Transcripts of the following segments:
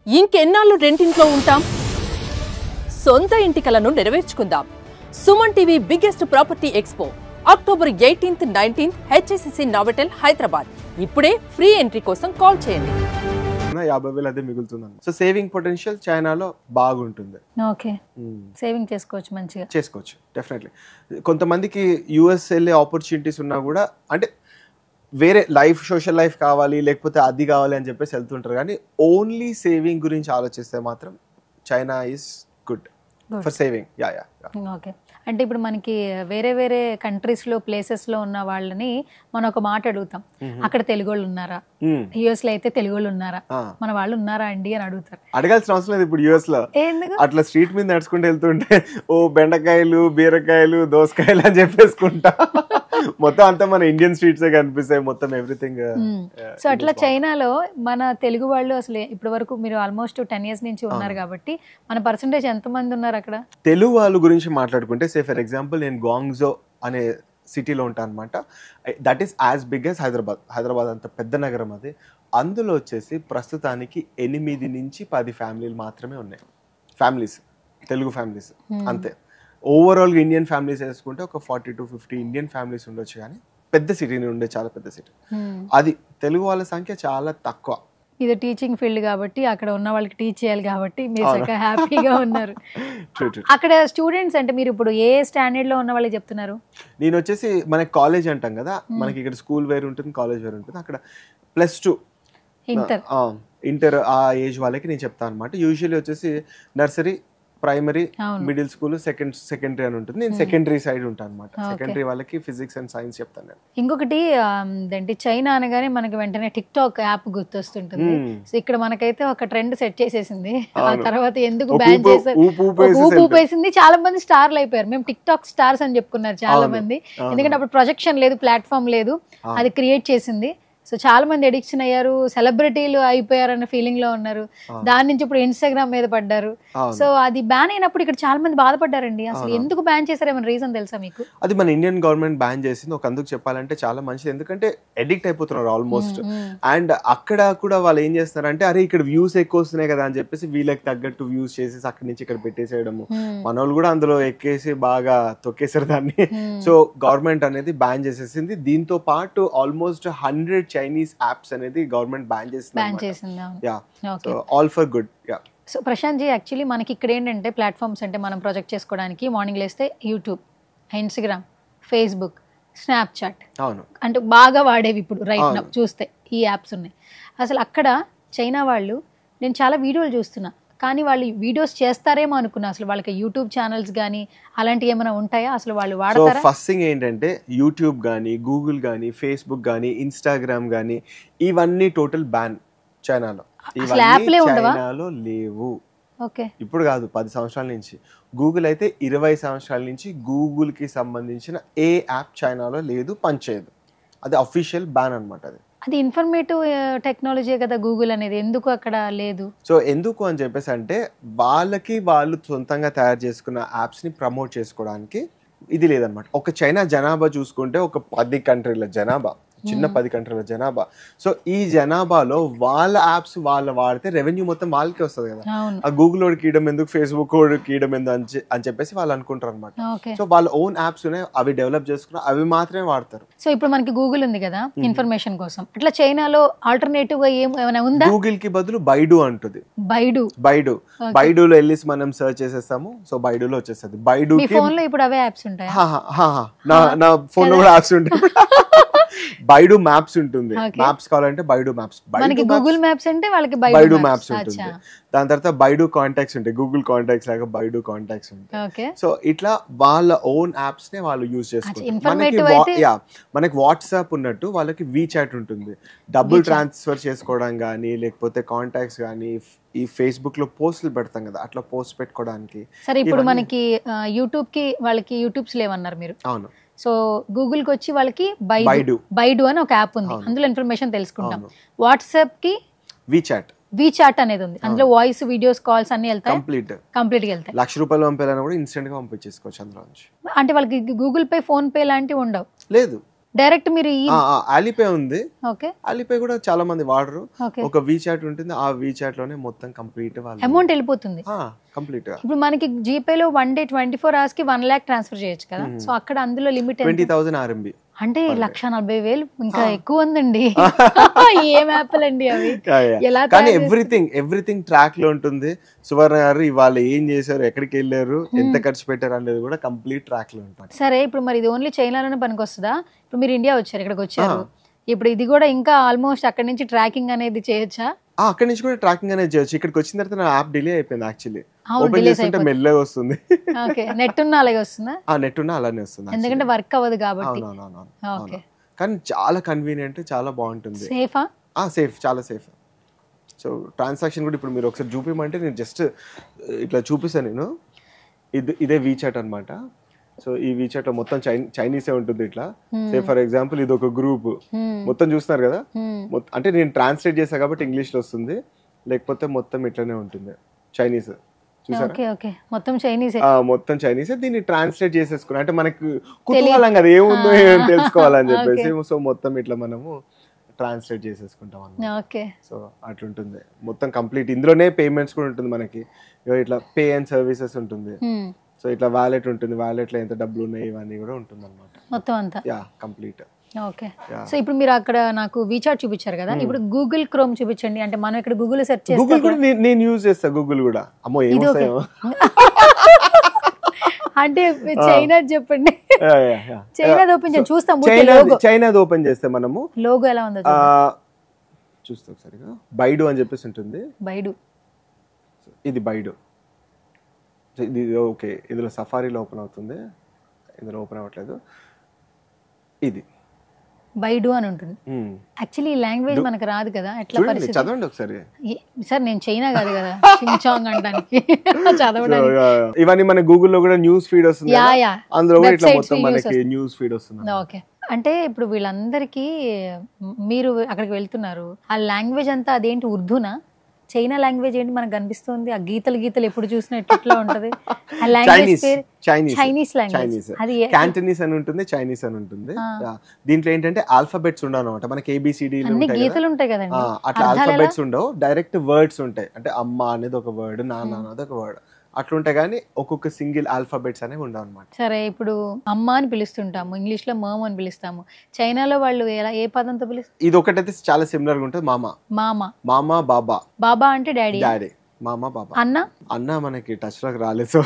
ఇంకెన్నాళ్ళు రెంటింట్లో ఉంటాం? సొంత ఇంటి కలను నెరవేర్చుకుందాం. Suman TV biggest property expo October 18th, 19th HSCC Novotel Hyderabad. ఇప్పుడే ఫ్రీ ఎంట్రీ కోసం కాల్ చేయండి. 50,000 అదే మిగులుతుంది. సో సేవింగ్ పొటెన్షియల్ చైనాలో బాగుంటుంది. ఓకే, సేవింగ్ చేసుకోవచ్చు, మంచిగా చేసుకోవచ్చు డెఫినెట్లీ. కొంతమందికి యూఎస్ వెళ్ళే ఆపర్చునిటీస్ ఉన్నా కూడా అంటే వేరే లైఫ్, సోషల్ లైఫ్ కావాలి లేకపోతే అది కావాలి అని చెప్పేసి వెళ్తుంటారు. కానీ ఓన్లీ సేవింగ్ గురించి ఆలోచిస్తే మాత్రం China is good for saving. Okay, అంటే ఇప్పుడు మనకి వేరే వేరే కంట్రీస్లో ప్లేసెస్లో ఉన్న వాళ్ళని మనం ఒక మాట అడుగుతాం, అక్కడ తెలుగు వాళ్ళు ఉన్నారా, యుఎస్లో అయితే తెలుగు వాళ్ళు ఉన్నారా, మన వాళ్ళు ఉన్నారా అండి అని అడుగుతారు. అడగాల్సిన అవసరం లేదు. ఇప్పుడు యుఎస్ లో అట్లా స్ట్రీట్ మీద నడుచుకుంటూ వెళ్తుంటే ఓ బెండకాయలు, బీరకాయలు, దోసకాయలు అని చెప్పేసుకుంటా మొత్తం అంతా మన ఇండియన్ స్ట్రీట్సే కనిపిస్తాయి, మొత్తం ఎవ్రీథింగ్. సో అట్లా చైనాలో మన తెలుగు వాళ్ళు అసలు ఇప్పటి వరకు మీరు ఆల్మోస్ట్ 10 years నుంచి ఉన్నారు కాబట్టి మన పర్సంటేజ్ ఎంతమంది ఉన్నారు అక్కడ? తెలుగు వాళ్ళ గురించి మాట్లాడుకుంటే సే ఫర్ ఎగ్జాంపుల్ నేను గ్వాంగ్జో అనే సిటీలో ఉంటాను అనమాట. That is as big as Hyderabad. Hyderabad అంత పెద్ద నగరం అది. అందులో వచ్చేసి ప్రస్తుతానికి 8 నుంచి 10 ఫ్యామిలీలు మాత్రమే ఉన్నాయి. ఫ్యామిలీస్, తెలుగు ఫ్యామిలీస్ అంతే. ఓవరాల్గా ఇండియన్ ఫ్యామిలీస్ వేసుకుంటే ఒక 40 to 50 ఇండియన్ ఫ్యామిలీస్ ఉండొచ్చు. కానీ పెద్ద సిటీని ఉండే, చాలా పెద్ద సిటీ అది. తెలుగు వాళ్ళ సంఖ్య చాలా తక్కువ. ఇది టీచింగ్ ఫీల్డ్ కాబట్టి అక్కడ ఉన్న వాళ్ళకి టీచ్ చేయాలి కాబట్టి మీరు చక్కగా హ్యాపీగా ఉన్నారు. అక్కడ స్టూడెంట్స్ అంటే మీరు ఇప్పుడు ఏ స్టాండర్డ్ లో ఉన్న వాళ్ళకి చెప్తున్నారు? నేను వచ్చేసి మనకి కాలేజ్ అంటాం కదా, మనకి ఇక్కడ స్కూల్ వేరు ఉంటుంది, కాలేజ్ వేరు ఉంటుంది. అక్కడ +2 ఇంటర్ ఆ ఏజ్ వాళ్ళకి నేను చెప్తాను అనమాట. యూజువల్లీ వచ్చేసి nursery, primary, middle school, secondary అని ఉంటుంది. నేను సెకండరీ సైడ్ ఉంటాను అనమాట. సెకండరీ వాళ్ళకి ఫిజిక్స్ అండ్ సైన్స్ చెప్తాను నేను. ఇంకొకటి ఏంటి, చైనా అనగానే మనకి వెంటనే టిక్టాక్ యాప్ గుర్తొస్తుంటుంది. సో ఇక్కడ మనకైతే ఒక ట్రెండ్ సెట్ చేసేసింది. ఆ తర్వాత ఎందుకు బ్యాన్ చేశారు, ఊపేసింది. చాలా మంది స్టార్లు అయిపోయారు. మేము టిక్టాక్ స్టార్స్ అని చెప్పుకున్నారు చాలా మంది. ఎందుకంటే అప్పుడు ప్రొజెక్షన్ లేదు, ప్లాట్ఫామ్ లేదు, అది క్రియేట్ చేసింది. సో చాలా మంది ఎడిక్షన్ అయ్యారు, సెలబ్రిటీలు అయిపోయారు అన్న ఫీలింగ్ లో ఉన్నారు. దాని నుంచి ఇప్పుడు ఇన్స్టాగ్రామ్ మీద పడ్డారు. సో అది బ్యాన్ అయినప్పుడు ఇక్కడ చాలా మంది బాధపడ్డారండి. అసలు ఎందుకు బ్యాన్ చేశారు, ఏమైనా రీజన్ తెలుసా మీకు? అది మన ఇండియన్ గవర్నమెంట్ బ్యాన్ చేసింది. ఒక అందుకు చెప్పాలంటే చాలా మంచిది, ఎందుకంటే ఎడిక్ట్ అయిపోతున్నారు ఆల్మోస్ట్. అండ్ అక్కడ కూడా వాళ్ళు ఏం చేస్తున్నారంటే అరే ఇక్కడ వ్యూస్ ఎక్కువ వస్తున్నాయి కదా అని చెప్పేసి వీళ్ళకి తగ్గట్టు వ్యూస్ చేసేసి అక్కడి నుంచి ఇక్కడ పెట్టేసేయడము. మన వాళ్ళు కూడా అందులో ఎక్కేసి బాగా తొక్కేసారు దాన్ని. సో గవర్నమెంట్ అనేది బ్యాన్ చేసేసింది. దీంతో పాటు ఆల్మోస్ట్ 100 చైనీస్ యాప్స్ అనేది గవర్నమెంట్ బ్యాన్ చేసింది. All for good. So Prashant ji, actually మనకి ఇక్కడ ఏంటంటే ప్లాట్ఫామ్స్ అంటే మనం ప్రొజెక్ట్ చేసుకోవడానికి మార్నింగ్ లేస్తే యూట్యూబ్, ఇన్స్టాగ్రామ్, ఫేస్బుక్, స్నాప్చాట్ అంటే బాగా వాడేవి ఇప్పుడు రైట్ నౌ చూస్తే ఈ యాప్స్ ఉన్నాయి. అసలు అక్కడ చైనా వాళ్ళు, నేను చాలా వీడియోలు చూస్తున్నా, కానీ వాళ్ళు వీడియోస్ చేస్తారేమో అనుకున్నా. అసలు వాళ్ళకి యూట్యూబ్ ఛానల్స్ కానీ అలాంటివి ఏమైనా ఉంటాయా? అసలు వాళ్ళు వాడతారా? ఫస్ట్ థింగ్ ఏంటంటే యూట్యూబ్ కానీ, గూగుల్ కానీ, ఫేస్బుక్ కానీ, ఇన్స్టాగ్రామ్ కానీ ఇవన్నీ టోటల్ బ్యాన్ చైనాలో. చైనాలో లేవు. ఇప్పుడు కాదు, 10 సంవత్సరాల నుంచి. గూగుల్ అయితే 20 సంవత్సరాల నుంచి గూగుల్ కి సంబంధించిన ఏ యాప్ చైనాలో లేదు, పనిచేయదు. అది అఫీషియల్ బ్యాన్ అనమాట. అది ఇన్ఫర్మేటివ్ టెక్నాలజీ కదా గూగుల్ అనేది, ఎందుకు అక్కడ లేదు? సో ఎందుకు అని చెప్పేసి అంటే వాళ్ళు సొంతంగా తయారు చేసుకున్న యాప్స్ ని ప్రమోట్ చేసుకోవడానికి ఇది లేదనమాట. ఒక చైనా జనాభా చూసుకుంటే ఒక 10 కంట్రీల జనాభా, చిన్న 10 కంట్రీల జనాభా. సో ఈ జనాభాలో వాళ్ళ యాప్స్ వాళ్ళు వాడితే రెవెన్యూ మొత్తం వాళ్ళకే వస్తుంది కదా. ఆ గూగుల్ వాడికి ఇయడం ఎందుకు, ఫేస్బుక్ వాడికి ఇయడం ఎందుకు అని చెప్పేసి వాళ్ళు అనుకుంటారు అనమాట. సో వాళ్ళ ఓన్ యాప్స్ ఉన్నాయి, అవి డెవలప్ చేసుకుని అవి మాత్రమే వాడతారు. సో ఇప్పుడు మనకి గూగుల్ ఉంది కదా ఇన్ఫర్మేషన్ కోసం, అట్లా చైనాలో ఆల్టర్నేటివ్ గా ఏమైనా ఉందా? గూగుల్ కి బదులు బైడు అంటుంది. బైడులో వెళ్ళి మనం సర్చ్ చేసేస్తాము. సో బైడులో వచ్చేస్తుంది. బైడు ఫోన్ లో ఇప్పుడు అవే యాప్స్ ఉంటాయి. నా ఫోన్ లో కూడా యాప్స్ ఉంటాయి. బైడు మ్యాప్స్ ఉంటుంది. మ్యాప్స్ కావాలంటే బైడు మ్యాప్స్. గూగుల్ మ్యాప్స్ అంటే వాళ్ళకి బైడు మ్యాప్స్ ఉంటుంది. దాని తర్వాత బైడు కాంటాక్ట్స్ ఉంటాయి. గూగుల్ కాంటాక్ట్స్ లాగా బైడు కాంటాక్ట్స్ ఉంటాయి. సో ఇట్లా వాళ్ళ ఓన్ యాప్స్ నే వాళ్ళు యూజ్ చేసుకుంటారు. మనకి వాట్సాప్ ఉన్నట్టు వాళ్ళకి వీచాట్ ఉంటుంది. డబ్బులు ట్రాన్స్ఫర్ చేసుకోవడం కానీ, లేకపోతే కాంటాక్ట్స్ కానీ, ఈ ఫేస్బుక్ లో పోస్టులు పెడతాం కదా, అట్లా పోస్ట్ పెట్టుకోవడానికి. సరే, ఇప్పుడు మనకి యూట్యూబ్ కి వాళ్ళకి యూట్యూబ్స్ లేవన్నారు మీరు. అవును. సో గూగుల్ కి వచ్చి వాళ్ళకి బైడు అని ఒక యాప్ ఉంది, అందులో ఇన్ఫర్మేషన్ తెలుసుకుంటాం. వాట్సాప్ కి వీచాట్ అనేది ఉంది, అందులో వాయిస్, వీడియోస్, కాల్స్ అన్ని వెళ్తాయి. కంప్లీట్ గా వెళ్తాయి. ₹1,00,000 పంపాలన్నా కూడా ఇన్స్టెంట్ గా పంపించేసుకోవచ్చు అందులో నుంచి. అంటే వాళ్ళకి గూగుల్ పే, ఫోన్ పే లాంటివి ఉండవు? లేదు, డైరెక్ట్ మీరు ఆలిపే ఉంది, ఓకే ఆలిపే కూడా చాలా మంది వాడరు. ఓకే ఒక వీచాట్ ఉంటుంది, ఆ వీచాట్ లోనే మొత్తం కంప్లీట్ అమౌంట్ వెళ్ళిపోతుంది కంప్లీట్ గా. ఇప్పుడు మనకి జీపేలో 1 డే 24 hours కి 1 lakh ట్రాన్స్ఫర్ చేయొచ్చు కదా. సో అక్కడ అందులో లిమిట్ 20,000 RMB అంటే 1,40,000 ఇంకా ఎక్కువ ఉందండి. ఏం యాప్లు అండి అవి, ఎలా? కానీ ఎవ్రీథింగ్ ట్రాక్ లో ఉంటుంది. సువర్ణ గారు ఇవాళ ఏం చేశారు, ఎక్కడికి వెళ్ళారు, ఎంత ఖర్చు పెట్టారు అనేది కూడా కంప్లీట్ ట్రాక్ లో ఉంటుంది. సరే ఇప్పుడు మరి ఇది ఓన్లీ చైనాలోనే పనికి వస్తుందా? ఇప్పుడు మీరు ఇండియా వచ్చారు, ఇక్కడికి వచ్చారు, ఇప్పుడు ఇది కూడా ఇంకా ఆల్మోస్ట్ అక్కడ నుంచి ట్రాకింగ్ అనేది చేయొచ్చా? అక్కడ నుంచి కూడా ట్రాకింగ్ అనేది చేయొచ్చు. ఇక్కడికి వచ్చిన తర్వాత నా యాప్ డిలే అయిపోయింది యాక్చువల్లీ. ఓపెన్ చేస్తుంటే మెల్లగా వస్తుంది. ఓకే నెట్ ఉన్నా అలాగే వస్తుందా? నెట్ ఉన్నా అలానే వస్తుంది, ఎందుకంటే వర్క్ అవ్వదు కాబట్టి. ఓకే కానీ చాలా కన్వీనియంట్, చాలా బాగుంటుంది. సేఫా? సేఫ్, చాలా సేఫ్. సో ట్రాన్సాక్షన్ కూడా ఇప్పుడు మీరు ఒకసారి చూపిమంటే నేను జస్ట్ ఇట్లా చూపిస్తాను నేను. ఇదే వీచాట్ అన్నమాట. సో ఈ వీచాట్ లో మొత్తం చైనీసే ఉంటుంది. ఇట్లా సే ఫర్ ఎగ్జాంపుల్ ఇది ఒక గ్రూప్ మొత్తం చూస్తున్నారు కదా, అంటే నేను ట్రాన్స్లేట్ చేసా కాబట్టి ఇంగ్లీష్ లో వస్తుంది, లేకపోతే మొత్తం ఇట్లానే ఉంటుంది చైనీస్. మొత్తం చైనీసే. దీన్ని ట్రాన్స్లేట్ చేసేసుకున్నా అంటే మనకు కుతూహలం కదా ఏముందో తెలుసుకోవాలని చెప్పేసి. సో మొత్తం ఇట్లా మనము ట్రాన్స్లేట్ చేసేసుకుంటాం అన్నమాట. సో అట్లుంటుంది మొత్తం కంప్లీట్. ఇందులోనే పేమెంట్స్ కూడా ఉంటుంది మనకి. ఇట్లా పే అండ్ సర్వీసెస్ ఉంటుంది. సో ఇట్లా వాలెట్ ఉంటుంది, వాలెట్ లో ఎంత డబ్బులు ఉన్నాయి ఇవన్నీ కూడా ఉంటుంది అన్నమాట మొత్తం అంతా. కంప్లీట్. ఓకే సో ఇప్పుడు మీరు అక్కడ నాకు వీచాట్ చూపించారు కదా, ఇప్పుడు గూగుల్ క్రోమ్ చూపించండి. అంటే మనం ఇక్కడ గూగుల్ సెర్చ్ చేస్తాం. గూగుల్ కూడా నేను యూజ్ చేస్తా, గూగుల్ కూడా. అమ్మో ఏమొస్తాయో. అంటే చైనా చెప్పండి. చైనాది ఓపెన్ చేసి చూస్తాం. చైనాది ఓపెన్ చేస్తే మనము లోగో ఎలా ఉందో చూస్తాం ఒకసారిగా. బైడు అని చెప్పేసి ఉంటుంది. బైడు, ఇది బైడు. ఇది ఓకే, ఇందులో సఫారీలో ఓపెన్ అవుతుంది, ఇందులో ఓపెన్ అవ్వట్లేదు. ఇది బైడు అని ఉంటుంది. యాక్చువల్లీ ఈ లాంగ్వేజ్ మనకు రాదు కదా, ఎట్లా పరిస్థితి? చదవండి ఒకసారి. సార్ నేను చైనా కాదు కదా చించాంగ్ అంటానికి చదవడానికి. ఇవన్నీ మన గూగుల్లో కూడా న్యూస్ ఫీడ్ వస్తుంది, అందులో కూడా ఇట్లా మొత్తం మనకి న్యూస్ ఫీడ్ వస్తుంది. ఓకే అంటే ఇప్పుడు వీళ్ళందరికీ మీరు అక్కడికి వెళ్తున్నారు, ఆ లాంగ్వేజ్ అంతా అదేంటి ఉర్దూనా? చైనా లాంగ్వేజ్ ఏంటి మనకు కనిపిస్తుంది? ఆ గీతలు ఎప్పుడు చూసినా ఎట్లా ఉంటది? ఆ లాంగ్వేజ్ పేరు చైనీస్ లాంగ్వేజ్. అది క్యాంటనీస్ అని ఉంటుంది, చైనీస్ అని ఉంటుంది. దీంట్లో ఏంటంటే ఆల్ఫాబెట్స్ ఉండవు అనమాట. మనకి ABCD గీతలు ఉంటాయి కదండి, అట్లా ఆల్ఫాబెట్స్ ఉండవు, డైరెక్ట్ వర్డ్స్ ఉంటాయి. అంటే అమ్మ అనేది ఒక వర్డ్, నాన్న అనేది ఒక వర్డ్, అట్లుంటాయి. కానీ ఒక్కొక్క సింగిల్ ఆల్ఫాబెట్స్ అనేవి ఉండవు అనమాట. సరే ఇప్పుడు అమ్మ అని పిలుస్తుంటాము, ఇంగ్లీష్ లో మమ్ అని పిలుస్తాము. చైనాలో వాళ్ళు ఏ పదంతో పిలుస్తారు? ఇది ఒకటైతే చాలా సిమిలర్ గా ఉంటుంది. మామా బాబా. బాబా అంటే డాడీ, మామా బాబా. అన్న మనకి టచ్ లోకి రాలేదు. సో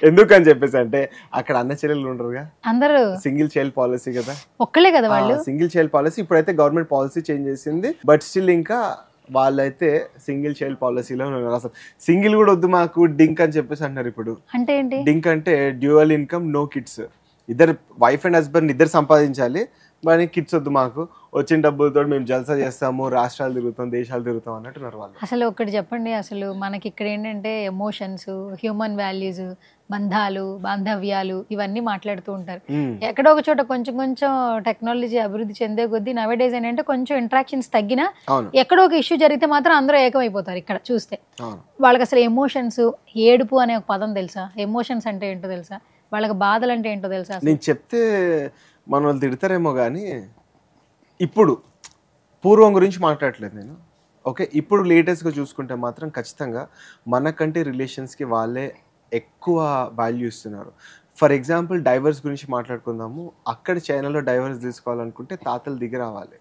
ఎందుకని చెప్పేసి అంటే అక్కడ అన్న చెల్లెలు ఉండరుగా, అందరూ సింగిల్ చైల్డ్ పాలసీ కదా, ఒక్కలే కదా వాళ్ళు. సింగిల్ చైల్డ్ పాలసీ ఇప్పుడైతే గవర్నమెంట్ పాలసీ చేంజ్ చేసింది, బట్ స్టిల్ ఇంకా వాళ్ళైతే సింగిల్ చైల్డ్ పాలసీలో ఉన్నారు. అసలు సింగిల్ కూడా వద్దు మాకు, డింక్ అని చెప్పేసి అంటారు ఇప్పుడు. అంటే ఏంటి డింక్ అంటే డ్యూయల్ ఇన్కమ్ నో కిడ్స్. ఇద్దరు వైఫ్ అండ్ హస్బెండ్ ఇద్దరు సంపాదించాలి, మరి కిడ్స్ వద్దు మాకు, వచ్చిన డబ్బులతో మేము జల్సా చేస్తాము, రాష్ట్రాలు తిరుగుతాం, దేశాలు తిరుగుతాం అన్నట్టున్నారు వాళ్ళు. అసలు ఒకటి చెప్పండి, అసలు మనకి ఇక్కడ ఏంటంటే ఎమోషన్స్, హ్యూమన్ వాల్యూస్, బంధాలు, బాంధవ్యాలు ఇవన్నీ మాట్లాడుతూ ఉంటారు. ఎక్కడో ఒక చోట కొంచెం టెక్నాలజీ అభివృద్ధి చెందే కొద్దీ నవేడేస్ ఏంటంటే కొంచెం ఇంటరాక్షన్స్ తగ్గినా ఎక్కడో ఒక ఇష్యూ జరిగితే మాత్రం అందరూ ఏకమైపోతారు. ఇక్కడ చూస్తే వాళ్ళకి అసలు ఎమోషన్స్, ఏడుపు అనే ఒక పదం తెలుసా? ఎమోషన్స్ అంటే ఏంటో తెలుసా? వాళ్ళకి బాధలు అంటే ఏంటో తెలుసా? నేను చెప్తే మన వాళ్ళు తిడతారేమో కానీ ఇప్పుడు పూర్వం గురించి మాట్లాడట్లేదు నేను. ఓకే, ఇప్పుడు లేటెస్ట్గా చూసుకుంటే మాత్రం ఖచ్చితంగా మనకంటే రిలేషన్స్కి వాళ్ళే ఎక్కువ వాల్యూ ఇస్తున్నారు. ఫర్ ఎగ్జాంపుల్ డైవర్స్ గురించి మాట్లాడుకుందాము. అక్కడ చైనాలో డైవర్స్ తీసుకోవాలనుకుంటే తాతలు దిగి రావాలి.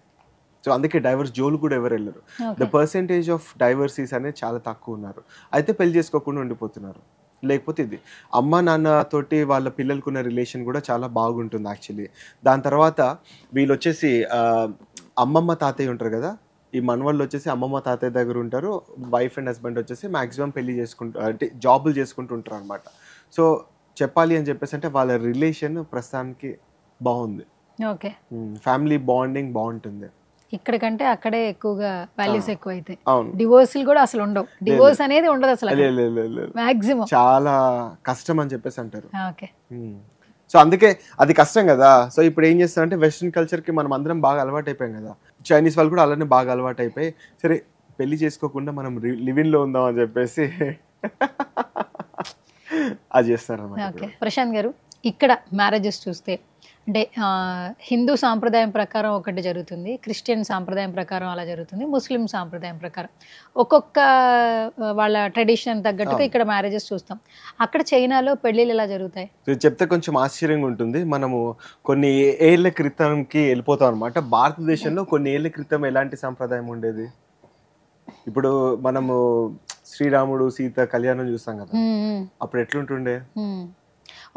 సో అందుకే డైవర్స్ జోలు కూడా ఎవరు వెళ్ళరు. ద పర్సెంటేజ్ ఆఫ్ డైవర్సీస్ అనేది చాలా తక్కువ ఉన్నారు. అయితే పెళ్లి చేసుకోకుండా ఉండిపోతున్నారు. లేకపోతే ఇది అమ్మ నాన్న తోటి వాళ్ళ పిల్లలకున్న రిలేషన్ కూడా చాలా బాగుంటుంది యాక్చువల్లీ. దాని తర్వాత వీళ్ళు వచ్చేసి అమ్మమ్మ తాతయ్య ఉంటారు కదా, ఈ మనవాళ్ళు వచ్చేసి అమ్మమ్మ తాతయ్య దగ్గర ఉంటారు. వైఫ్ అండ్ హస్బెండ్ వచ్చేసి మ్యాక్సిమం పెళ్లి చేసుకుంటారు, అంటే జాబులు చేసుకుంటూ ఉంటారు అనమాట. సో చెప్పాలి అని చెప్పేసి అంటే వాళ్ళ రిలేషన్ ప్రస్తుతానికి బాగుంది. ఓకే, ఫ్యామిలీ బాండింగ్ బాగుంటుంది. ఇక్కడ కంటే అక్కడే ఎక్కువగా వాల్యూస్ ఎక్కువ అయితే, డివోర్స్లు కూడా అసలు ఉండవు. డివోర్స్ అనేది ఉండదు అసలు, మాక్సిమం చాలా కష్టం అని చెప్పేసి అంటారు. సో అందుకే అది కష్టం కదా. సో ఇప్పుడు ఏం చేస్తారంటే వెస్ట్రన్ కల్చర్కి మనం అందరం బాగా అలవాటు అయిపోయాం కదా, చైనీస్ వాళ్ళు కూడా అలానే బాగా అలవాటు అయిపోయి సరే పెళ్లి చేసుకోకుండా మనం లివింగ్లో ఉందాం అని చెప్పేసి అది చేస్తారు అన్నమాట. ప్రశాంత్ గారు, ఇక్కడ మ్యారేజెస్ చూస్తే అంటే హిందూ సాంప్రదాయం ప్రకారం ఒకటి జరుగుతుంది, క్రిస్టియన్ సాంప్రదాయం ప్రకారం అలా జరుగుతుంది, ముస్లిం సాంప్రదాయం ప్రకారం ఒక్కొక్క వాళ్ళ ట్రెడిషన్ తగ్గట్టుగా ఇక్కడ మ్యారేజెస్ చూస్తాం. అక్కడ చైనాలో పెళ్ళిళ్ళు ఎలా జరుగుతాయి? చెప్తే కొంచెం ఆశ్చర్యంగా ఉంటుంది. మనము కొన్ని ఏళ్ల క్రితంకి వెళ్ళిపోతాం అనమాట. భారతదేశంలో కొన్ని ఏళ్ల క్రితం ఎలాంటి సాంప్రదాయం ఉండేది? ఇప్పుడు మనము శ్రీరాముడు సీత కళ్యాణం చూస్తాం కదా, అప్పుడు ఎట్లుంటుండే?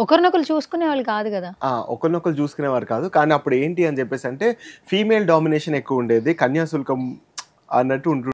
ఒకరినొకరు చూసుకునే వాళ్ళు కాదు కదా. ఒకరినొకరు చూసుకునేవారు కాదు. కానీ అప్పుడు ఏంటి అని చెప్పేసి అంటే ఫీమేల్ డామినేషన్ ఎక్కువ ఉండేది, కన్యాశుల్కం అన్నట్టు ఉంటుండే.